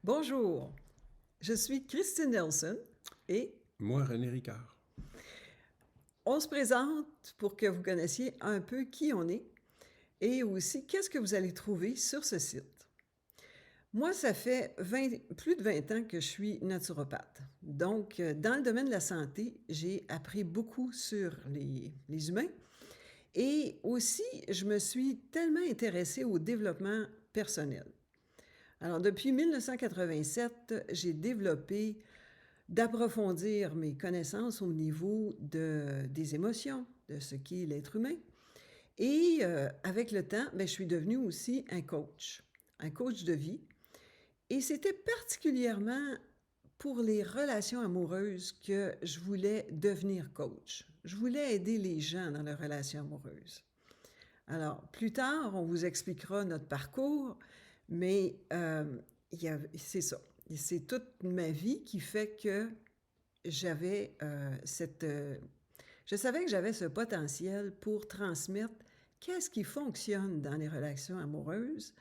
Bonjour, je suis Christine Nelson et Moi, René Ricard. on se présente pour que vous connaissiez un peu qui on est et aussi qu'est-ce que vous allez trouver sur ce site. Moi, ça fait plus de 20 ans que je suis naturopathe. Donc, dans le domaine de la santé, j'ai appris beaucoup sur les humains et aussi, je me suis tellement intéressée au développement personnel. Alors, depuis 1987, j'ai développé d'approfondir mes connaissances au niveau des émotions, de ce qu'est l'être humain. Et avec le temps, je suis devenue aussi un coach de vie. Et c'était particulièrement pour les relations amoureuses que je voulais devenir coach. Je voulais aider les gens dans leurs relations amoureuses. Alors, plus tard, on vous expliquera notre parcours, mais c'est ça. C'est toute ma vie qui fait que j'avais je savais que j'avais ce potentiel pour transmettre qu'est-ce qui fonctionne dans les relations amoureuses.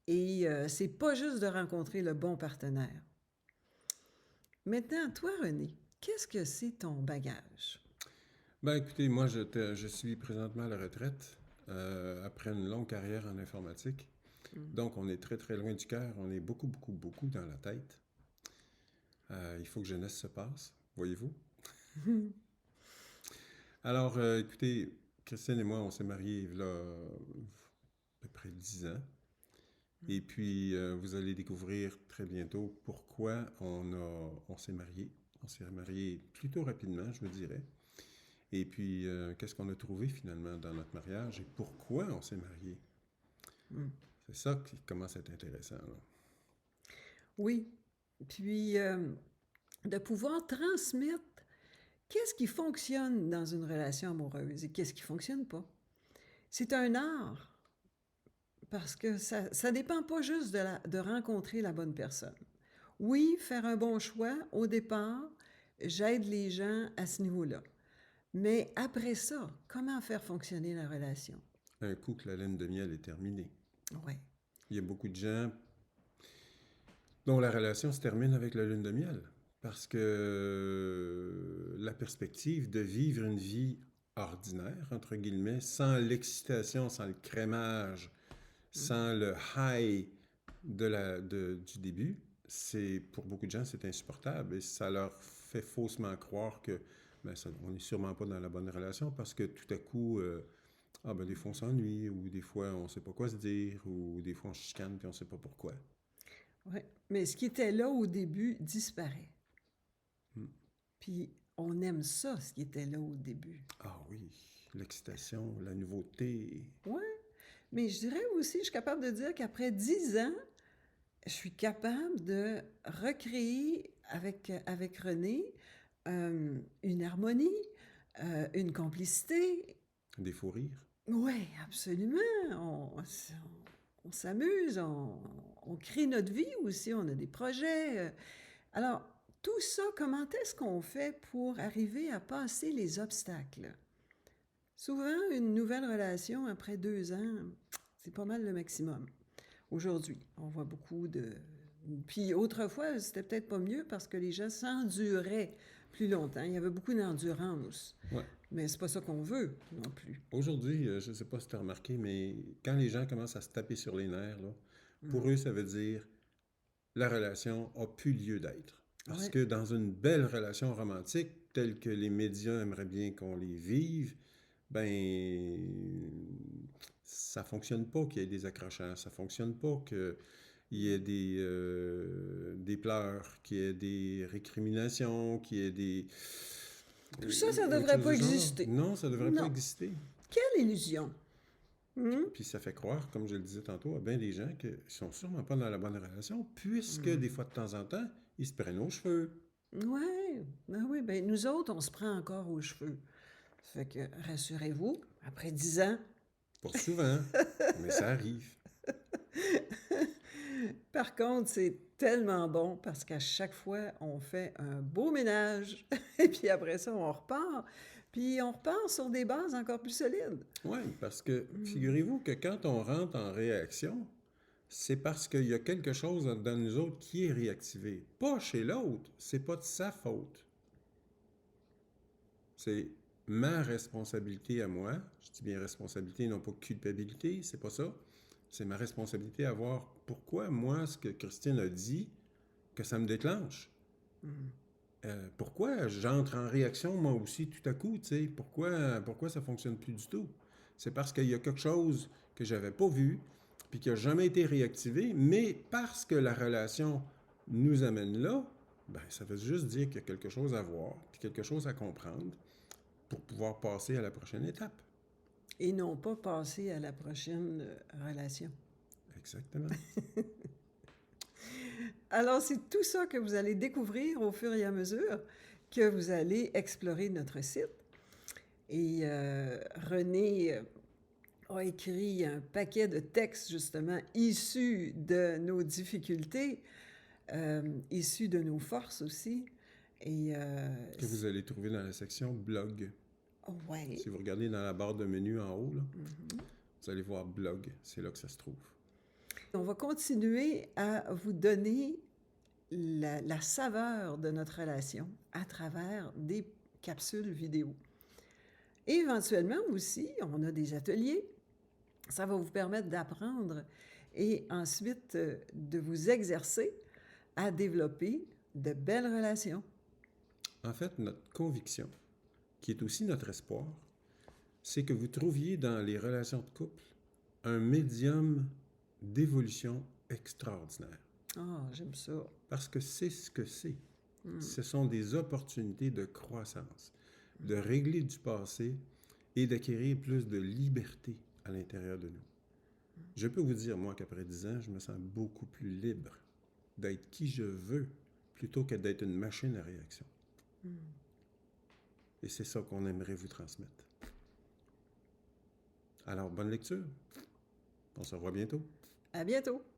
Et c'est pas juste de rencontrer le bon partenaire. Maintenant, toi, René, qu'est-ce que c'est ton bagage? Ben écoutez, moi, je suis présentement à la retraite après une longue carrière en informatique. Mm. Donc, on est très, très loin du cœur. On est beaucoup, beaucoup, beaucoup dans la tête. Il faut que jeunesse se passe, voyez-vous. Alors, écoutez, Christine et moi, on s'est mariés il y a à peu près 10 ans. Et puis, vous allez découvrir très bientôt pourquoi on s'est mariés. On s'est mariés plutôt rapidement, je me dirais. Et puis, qu'est-ce qu'on a trouvé finalement dans notre mariage et pourquoi on s'est mariés? Mm. C'est ça qui commence à être intéressant, là. Oui. Puis, de pouvoir transmettre qu'est-ce qui fonctionne dans une relation amoureuse et qu'est-ce qui ne fonctionne pas. C'est un art parce que ça ne dépend pas juste de rencontrer la bonne personne. Oui, faire un bon choix au départ, j'aide les gens à ce niveau-là. Mais après ça, comment faire fonctionner la relation? Un coup que la laine de miel est terminée. Oui. Il y a beaucoup de gens dont la relation se termine avec la lune de miel parce que la perspective de vivre une vie ordinaire, entre guillemets, sans l'excitation, sans le crémage, sans le high du début, c'est pour beaucoup de gens, c'est insupportable et ça leur fait faussement croire que on n'est sûrement pas dans la bonne relation parce que tout à coup, des fois on s'ennuie ou des fois on ne sait pas quoi se dire ou des fois on se chicane puis on ne sait pas pourquoi. Oui. Mais ce qui était là au début disparaît. Hmm. Puis on aime ça, ce qui était là au début. Ah oui, l'excitation, la nouveauté. Oui. Mais je dirais aussi, je suis capable de dire qu'après 10 ans, je suis capable de recréer avec René une harmonie, une complicité. Des faux rires. Oui, absolument. On s'amuse, on crée notre vie aussi, on a des projets. Alors, tout ça, comment est-ce qu'on fait pour arriver à passer les obstacles? Souvent, une nouvelle relation après 2 ans, c'est pas mal le maximum. Aujourd'hui, on voit beaucoup de... Puis autrefois, c'était peut-être pas mieux parce que les gens s'enduraient plus longtemps. Il y avait beaucoup d'endurance. Ouais. Mais c'est pas ça qu'on veut non plus. Aujourd'hui, je ne sais pas si tu as remarqué, mais quand les gens commencent à se taper sur les nerfs, là, Mm. pour eux, ça veut dire la relation a plus lieu d'être. Parce Ouais. que dans une belle relation romantique, telle que les médias aimeraient bien qu'on les vive, ben, ça fonctionne pas qu'il y ait des accrochages, ça fonctionne pas qu'il y ait des pleurs, qu'il y ait des récriminations, qu'il y ait Tout ça, ça autre devrait chose pas du genre. exister. Non, ça devrait pas Non. exister. Quelle illusion. Hmm? Puis ça fait croire, comme je le disais tantôt, à bien des gens qu'ils sont sûrement pas dans la bonne relation, puisque Hmm. des fois, de temps en temps, ils se prennent aux cheveux. Ouais. Ben oui, ben nous autres, on se prend encore aux cheveux. Fait que rassurez-vous, après 10 ans, Pas souvent, mais ça arrive. par contre, c'est tellement bon parce qu'à chaque fois, on fait un beau ménage et puis après ça, on repart. Puis on repart sur des bases encore plus solides. Oui, parce que figurez-vous que quand on rentre en réaction, C'est parce qu'il y a quelque chose dans nous autres qui est réactivé. Pas chez l'autre. C'est pas de sa faute. C'est ma responsabilité à moi. Je dis bien responsabilité, non pas culpabilité. C'est pas ça. C'est ma responsabilité à voir pourquoi moi, ce que Christine a dit, que ça me déclenche. Pourquoi j'entre en réaction moi aussi tout à coup, tu sais? Pourquoi ça fonctionne plus du tout? C'est parce qu'il y a quelque chose que j'avais pas vu, puis qui n'a jamais été réactivé, mais parce que la relation nous amène là, ben, ça veut juste dire qu'il y a quelque chose à voir, puis quelque chose à comprendre pour pouvoir passer à la prochaine étape. Et non pas passer à la prochaine relation. Exactement. Alors, c'est tout ça que vous allez découvrir au fur et à mesure que vous allez explorer notre site. Et René a écrit un paquet de textes, justement, issus de nos difficultés, issus de nos forces aussi. Et Que vous allez trouver dans la section blog. ouais. Si vous regardez dans la barre de menu en haut, là, vous allez voir blog. C'est là que ça se trouve. On va continuer à vous donner la saveur de notre relation à travers des capsules vidéo. Et éventuellement aussi, on a des ateliers. Ça va vous permettre d'apprendre et ensuite de vous exercer à développer de belles relations. En fait, notre conviction, qui est aussi notre espoir, c'est que vous trouviez dans les relations de couple un médium d'évolution extraordinaire. Ah, j'aime ça. Parce que c'est ce que c'est. Ce sont des opportunités de croissance, de régler du passé et d'acquérir plus de liberté à l'intérieur de nous. Je peux vous dire, moi, qu'après 10 ans, je me sens beaucoup plus libre d'être qui je veux plutôt que d'être une machine à réaction. Et c'est ça qu'on aimerait vous transmettre. Alors, bonne lecture. On se revoit bientôt. À bientôt.